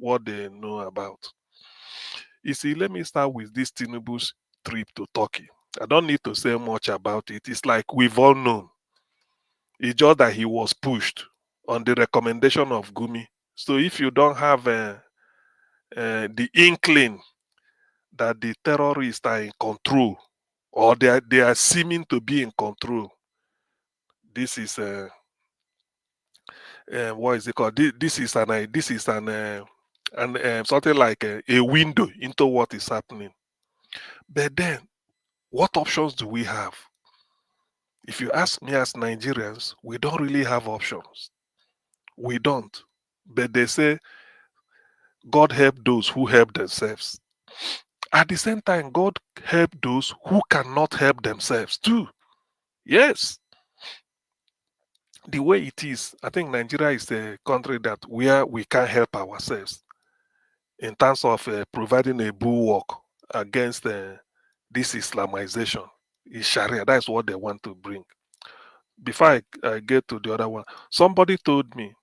what they know about. You see, let me start with this Tinubu's trip to Turkey. I don't need to say much about it. It's like we've all known. It's just that he was pushed on the recommendation of Gumi. So if you don't have the inkling that the terrorists are in control, or they are seeming to be in control, this is what is it called? This is something like a window into what is happening. But then, what options do we have? If you ask me, as Nigerians, we don't really have options. We don't. But they say God help those who help themselves. At the same time, God help those who cannot help themselves too. Yes. The way it is, I think Nigeria is a country that where we can help ourselves in terms of providing a bulwark against this Islamization. Is Sharia. That's what they want to bring. Before I get to the other one, somebody told me,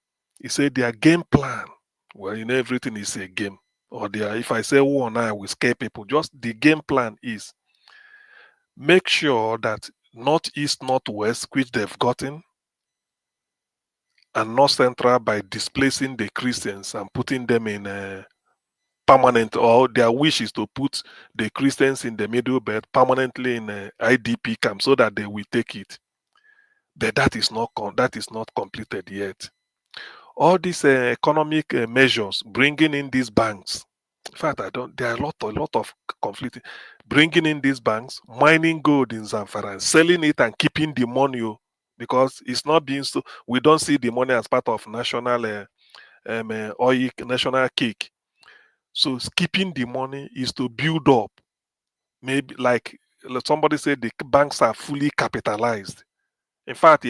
he said their game plan. Well, everything is a game. Or if I say one, I will scare people. Just the game plan is make sure that northeast, northwest, which they've gotten, and north central by displacing the Christians and putting them in permanent, or their wish is to put the Christians in the middle belt permanently in IDP camp so that they will take it. But that is not completed yet. All these economic measures, bringing in these banks. In fact, I don't. There are a lot of conflicting. Bringing in these banks, mining gold in Zamfara, selling it and keeping the money, because it's not being so. We don't see the money as part of national oil, national cake. So keeping the money is to build up. Maybe like somebody said, the banks are fully capitalized. In fact,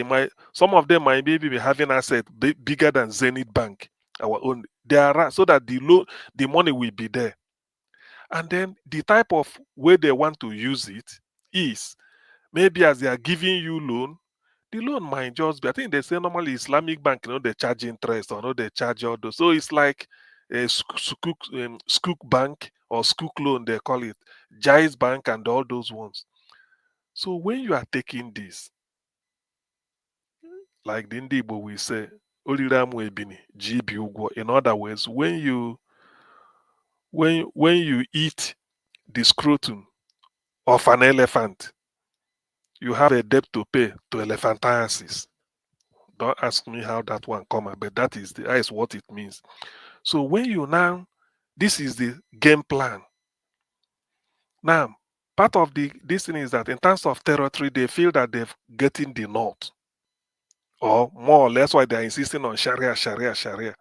some of them might maybe be having assets bigger than Zenith Bank, our own. They are so that the money will be there. And then the type of way they want to use it is maybe as they are giving you loan, the loan might just be. I think they say normally Islamic bank, they charge interest or they charge all those. So it's like a skook bank or skook loan, they call it, Jais Bank and all those ones. So when you are taking this, like the Indibo will say, Oliramu ebini, jibi ugwo. In other words, when you eat the scrotum of an elephant, you have a debt to pay to elephantiasis. Don't ask me how that one come out, but that is what it means. So when you now, this is the game plan. Now, part of this thing is that in terms of territory, they feel that they've getting the north, or more or less why they're insisting on Sharia, Sharia, Sharia.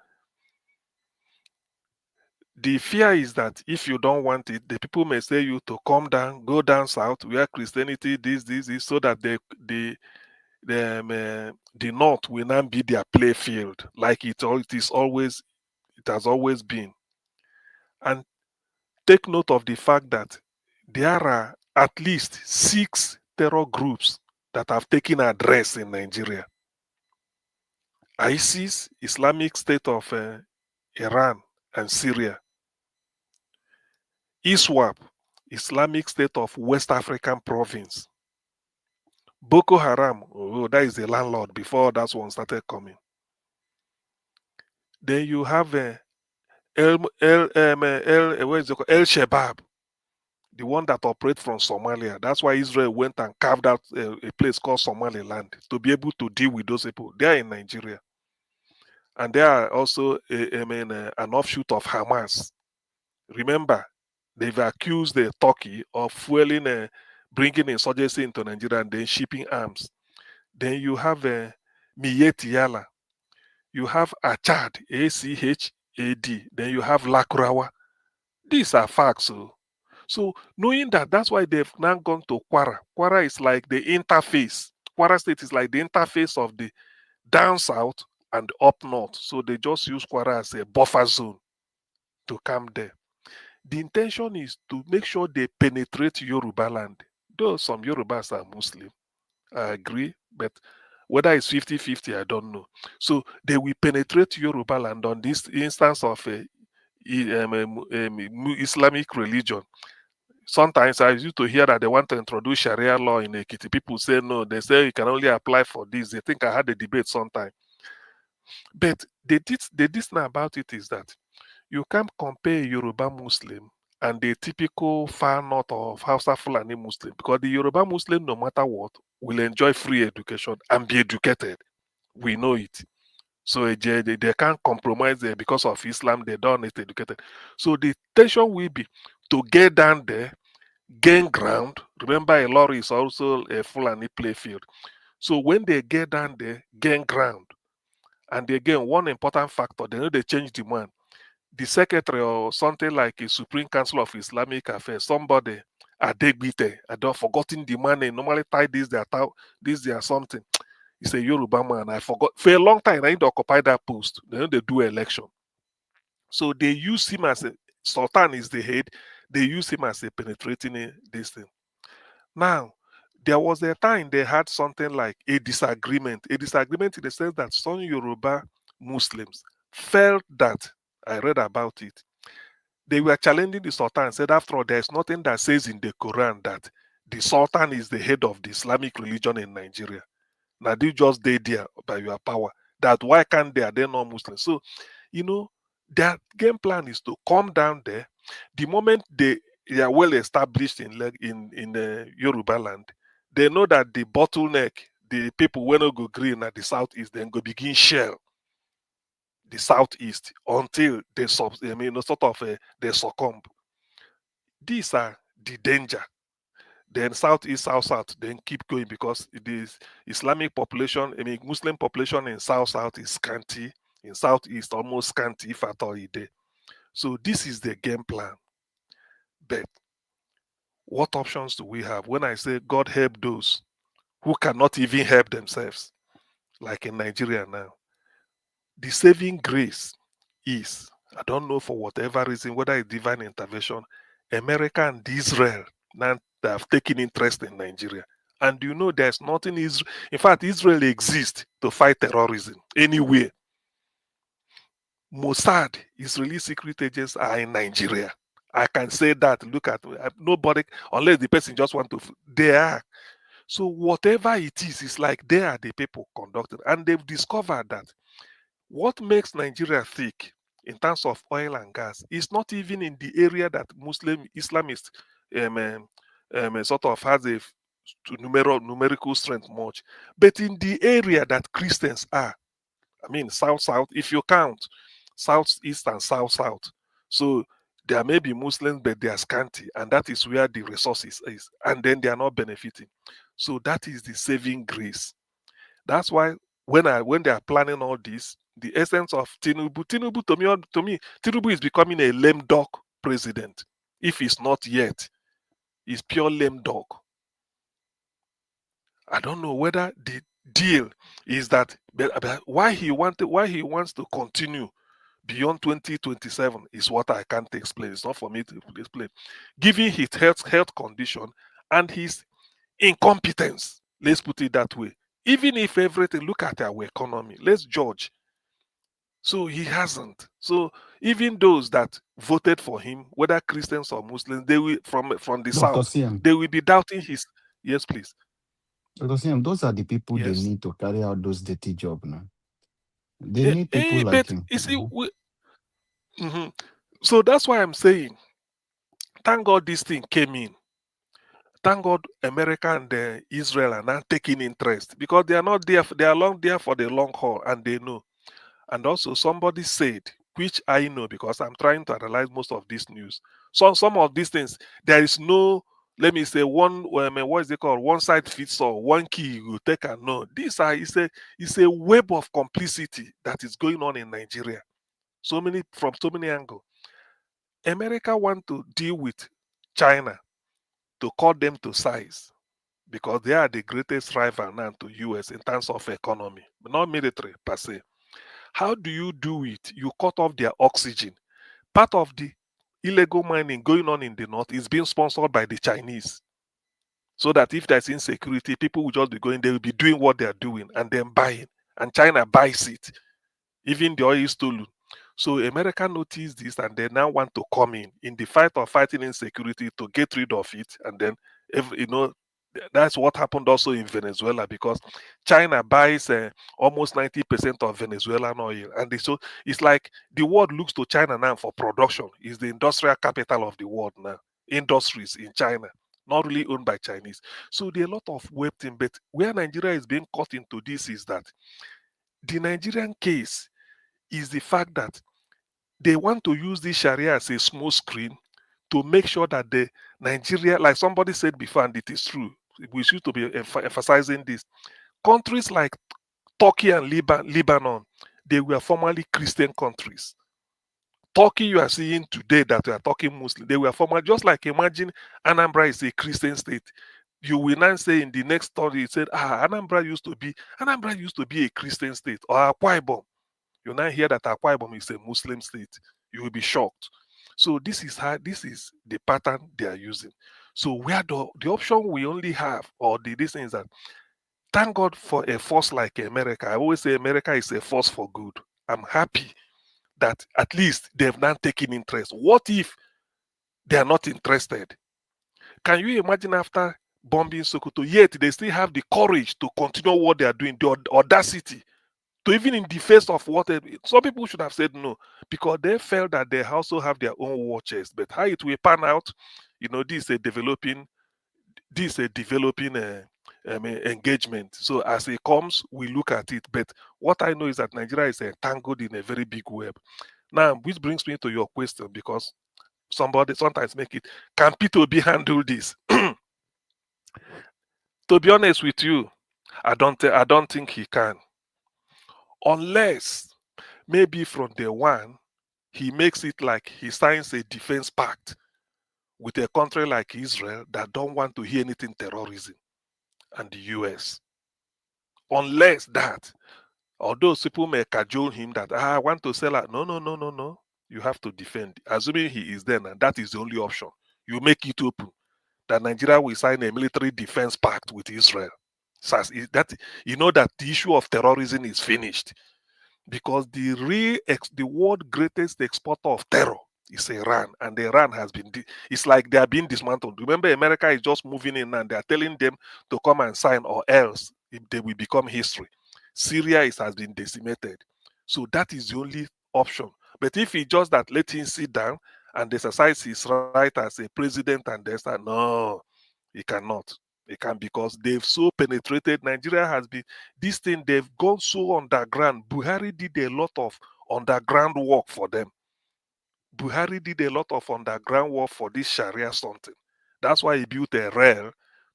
The fear is that if you don't want it, the people may say you to come down, go down south, where Christianity, this, so that the north will not be their play field, like it has always been. And take note of the fact that there are at least 6 terror groups that have taken address in Nigeria. ISIS, Islamic State of Iran and Syria. ISWAP, Islamic State of West African Province. Boko Haram, that is the landlord before that one started coming. Then you have El Shabaab, the one that operates from Somalia. That's why Israel went and carved out a place called Somaliland to be able to deal with those people. They are in Nigeria. And they are also an offshoot of Hamas. Remember, they've accused Turkey of fueling, bringing insurgency into Nigeria and then shipping arms. Then you have Miyeti Yala. You have Achad, ACHAD. Then you have Lakrawa. These are facts. So knowing that, that's why they've now gone to Kwara. Kwara is like the interface. Kwara State is like the interface of the down south and up north. So they just use Kwara as a buffer zone to come there. The intention is to make sure they penetrate Yoruba land. Though some Yorubas are Muslim, I agree, but whether it's 50-50, I don't know. So they will penetrate Yoruba land on this instance of Islamic religion. Sometimes I used to hear that they want to introduce Sharia law in Ekiti. People say no. They say you can only apply for this. They think I had a debate sometime. But the thing about it is that you can't compare a Yoruba Muslim and the typical far north of Hausa Fulani Muslim, because the Yoruba Muslim, no matter what, will enjoy free education and be educated. We know it. So they can't compromise there because of Islam. They don't need educated. So the tension will be to get down there, gain ground. Remember, a lorry is also a Fulani playfield. So when they get down there, gain ground. And again, one important factor, they know they change the man. The secretary or something like a Supreme Council of Islamic Affairs, somebody, Adegbite, I don't forgotten the man. They normally tie this their something. He's a Yoruba man. I forgot. For a long time, I need to occupy that post. Then they do election. So they use him as a Sultan is the head. They use him as a penetrating this thing. Now, there was a time they had something like a disagreement. A disagreement in the sense that some Yoruba Muslims felt that, I read about it, they were challenging the Sultan and said, after all, there's nothing that says in the Quran that the Sultan is the head of the Islamic religion in Nigeria. Now they just stay there by your power. That why can't they? Are they not Muslims? So, their game plan is to come down there. The moment they are well established in the Yoruba land, they know that the bottleneck, the people when go green at the southeast, then go begin shell the southeast until they they succumb. These are the danger. Then southeast, south, then keep going because the Islamic population, Muslim population in south is scanty, in southeast almost scanty, if at all there. So this is the game plan. But what options do we have? When I say God help those who cannot even help themselves, like in Nigeria now, the saving grace is, I don't know for whatever reason, whether it's divine intervention, America and Israel now they have taken interest in Nigeria. And there's nothing Israel. In fact, Israel exists to fight terrorism anywhere. Mossad, Israeli secret agents are in Nigeria. I can say that. Look at nobody, unless the person just want to. They are. So whatever it is, it's like they are the people conducting, and they've discovered that what makes Nigeria thick in terms of oil and gas is not even in the area that Muslim Islamist sort of has a numerical strength much, but in the area that Christians are. I mean, south, if you count southeast and south. So there may be Muslims, but they are scanty, and that is where the resources is, and then they are not benefiting. So that is the saving grace. That's why when they are planning all this, the essence of Tinubu to me, Tinubu is becoming a lame duck president. If he's not yet, he's pure lame duck. I don't know whether the deal is that but why he wants to continue beyond 2027 is what I can't explain. It's not for me to explain. Given his health condition and his incompetence, let's put it that way. Even if everything, look at our economy, let's judge. So he hasn't. So even those that voted for him, whether Christians or Muslims, they will from the Dr. south, CM, they will be doubting his. Yes, please. Dr. CM, those are the people they Yes. need to carry out those dirty jobs now. They need people like But him. you see, mhm. So that's why I'm saying, thank God this thing came in. Thank God America and Israel are now taking interest because they are not there. They are long there for the long haul, and they know. And also, somebody said, which I know because I'm trying to analyze most of this news. So some of these things, there is no, let me say, what is it called? One side fits all, one key you will take and know. This it's a web of complicity that is going on in Nigeria. From so many angles. America want to deal with China to cut them to size because they are the greatest rival now to US in terms of economy, but not military per se. How do you do it? You cut off their oxygen. Part of the illegal mining going on in the north is being sponsored by the Chinese. So that if there's insecurity, people will just be going, they will be doing what they are doing and then buying. And China buys it. Even the oil is stolen. So America noticed this and they now want to come in the fight of fighting insecurity to get rid of it. And then, that's what happened also in Venezuela because China buys almost 90% of Venezuelan oil. So it's like the world looks to China now for production. It's the industrial capital of the world now. Industries in China, not really owned by Chinese. So there are a lot of waiting. But where Nigeria is being caught into this is that the Nigerian case is the fact that they want to use this Sharia as a small screen to make sure that the Nigeria, like somebody said before, and it is true, we should to be emphasizing this. Countries like Turkey and Lebanon, they were formerly Christian countries. Turkey, you are seeing today that we are talking Muslim, they were formerly, just like imagine Anambra is a Christian state. You will now say in the next story, it said, Anambra used to be a Christian state, or Akwa Ibom. You now hear that Akwa Ibom is a Muslim state. You will be shocked. So this is the pattern they are using. So where the option we only have, or this thing is that thank God for a force like America. I always say America is a force for good. I'm happy that at least they've now taken interest. What if they are not interested? Can you imagine after bombing Sokoto, yet they still have the courage to continue what they are doing, the audacity to even in the face of what some people should have said no because they felt that they also have their own war chest. But how it will pan out, this is a developing engagement. So as it comes, we look at it. But what I know is that Nigeria is entangled in a very big web. Now, which brings me to your question because somebody sometimes make it. Can P2B handle this? To be honest with you, I don't think he can, unless maybe from day one he makes it like he signs a defense pact with a country like Israel that don't want to hear anything terrorism and the US. Unless that, although people may cajole him that I want to sell out. No, no, no, no, no. You have to defend. Assuming he is there, and that is the only option. You make it open that Nigeria will sign a military defense pact with Israel. So that you know that the issue of terrorism is finished because the world greatest exporter of terror is Iran, and Iran has been it's like they are being dismantled. Remember, America is just moving in and they are telling them to come and sign, or else they will become history. Syria has been decimated, so that is the only option. But if he just that let him sit down and exercise his right as a president and they start, no, he cannot. He can because they've so penetrated. Nigeria has been this thing, they've gone so underground. Buhari did a lot of underground work for them. Buhari did a lot of underground work for this Sharia something. That's why he built a rail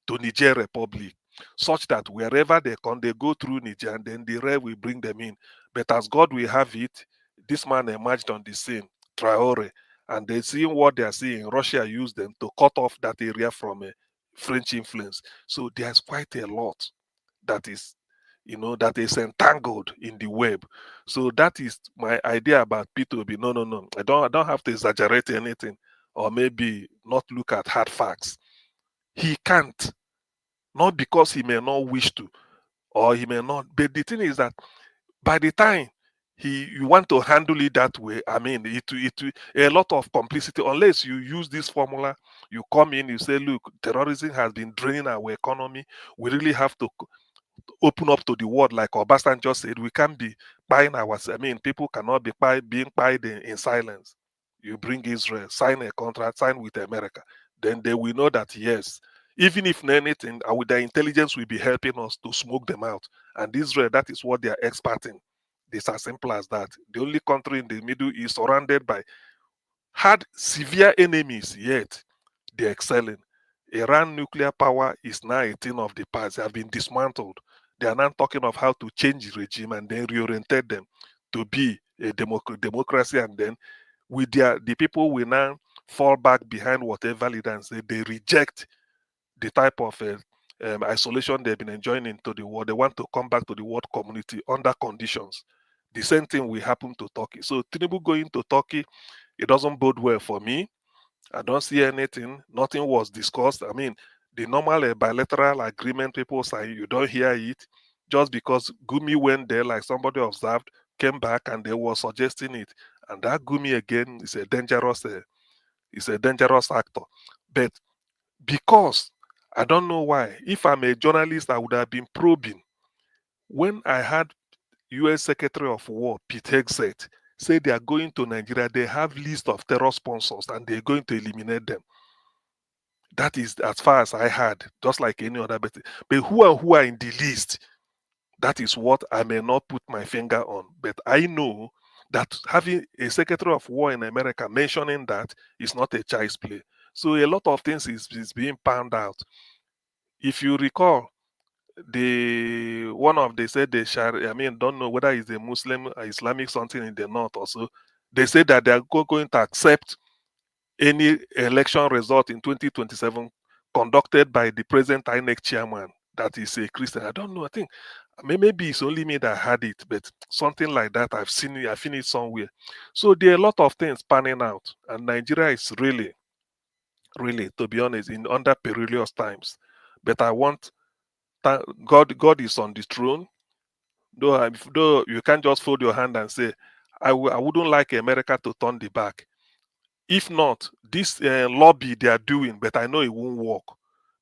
to Niger Republic, such that wherever they come, they go through Niger and then the rail will bring them in. But as God will have it, this man emerged on the scene, Traore, and they seeing what they are seeing. Russia used them to cut off that area from French influence. So there's quite a lot that is that is entangled in the web. So that is my idea about P2B. No, no, no. I don't have to exaggerate anything or maybe not look at hard facts. He can't, not because he may not wish to or he may not. But the thing is that by the time you want to handle it that way, I mean it a lot of complicity, unless you use this formula. You come in, you say, look, terrorism has been draining our economy. We really have to open up to the world, like Obasanjo just said. We can't be buying ourselves. I mean, people cannot be being buyed in silence. You bring Israel, sign a contract, sign with America, then they will know that yes, even if anything, with their intelligence will be helping us to smoke them out. And Israel, that is what they are expert in. It's as simple as that. The only country in the Middle East surrounded by had severe enemies, yet they're excelling. Iran nuclear power is now a thing of the past. They have been dismantled. They are now talking of how to change the regime and then reorientate them to be a democracy. And then with the people will now fall back behind whatever leader and say they reject the type of isolation they've been enjoying into the world. They want to come back to the world community under conditions. The same thing will happen to Turkey. So Tinubu going to Turkey, it doesn't bode well for me. I don't see anything. Nothing was discussed. I mean, the normal bilateral agreement people sign, you don't hear it. Just because Gumi went there, like somebody observed, came back and they were suggesting it. And that Gumi again is a dangerous actor. But because I don't know why, if I'm a journalist, I would have been probing. When I had U.S. Secretary of War Pete Hegseth say they are going to Nigeria, they have list of terror sponsors and they're going to eliminate them. That is as far as I had, just like any other. But who are in the list? That is what I may not put my finger on. But I know that having a Secretary of War in America mentioning that is not a child's play. So a lot of things is being found out. If you recall, they said the Sharia, I mean, don't know whether it's a Muslim or Islamic something in the north also. They said that they are going to accept any election result in 2027 conducted by the present INEC chairman that is a Christian. I don't know. I think maybe it's only me that had it, but something like that. I've seen it somewhere. So there are a lot of things panning out, and Nigeria is really, really, to be honest, in under perilous times. But I want God is on the throne. Though you can't just fold your hand and say, I wouldn't like America to turn the back. If not, this lobby they are doing, but I know it won't work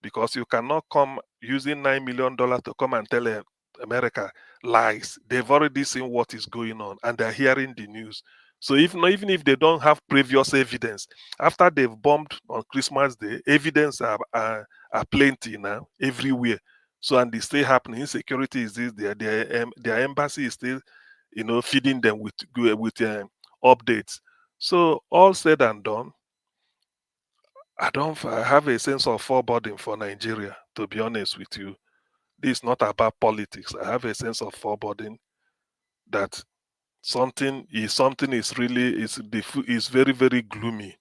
because you cannot come using $9 million to come and tell America lies. They've already seen what is going on and they're hearing the news. So even if they don't have previous evidence, after they've bombed on Christmas Day, evidence are plenty now everywhere. So and it's still happening. Insecurity is this. Their embassy is still, feeding them with updates. So all said and done, I have a sense of foreboding for Nigeria, to be honest with you. This is not about politics. I have a sense of foreboding that something is really is very, very gloomy.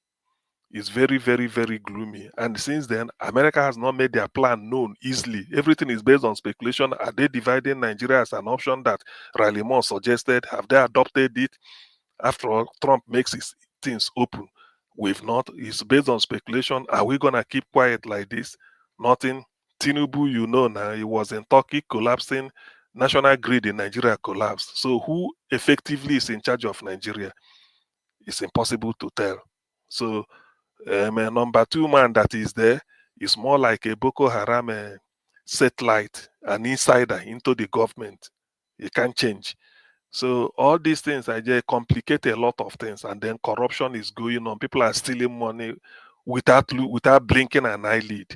It's very, very, very gloomy. And since then, America has not made their plan known easily. Everything is based on speculation. Are they dividing Nigeria as an option that Riley Moore suggested? Have they adopted it? After all, Trump makes his things open. We've not. It's based on speculation. Are we gonna keep quiet like this? Nothing. Tinubu, now, he was in Turkey collapsing. National grid in Nigeria collapsed. So who effectively is in charge of Nigeria? It's impossible to tell. So a number two man that is there is more like a Boko Haram satellite, an insider into the government. He can't change. So all these things I just complicate a lot of things, and then corruption is going on. People are stealing money without blinking an eyelid,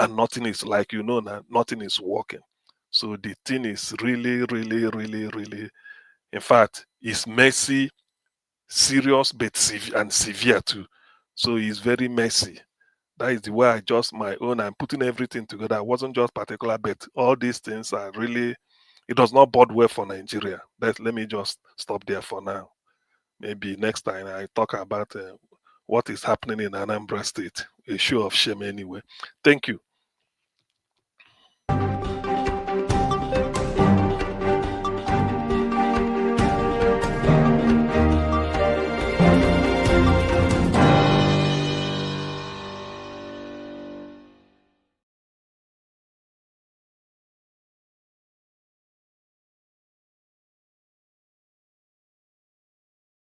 and nothing is now, nothing is working. So the thing is really, really, really, really, in fact, it's messy, serious, but severe too. So it's very messy. That is the way I just my own. I'm putting everything together. I wasn't just particular, but all these things are really. It does not bode well for Nigeria. Let me just stop there for now. Maybe next time I talk about what is happening in Anambra State. A show of shame, anyway. Thank you.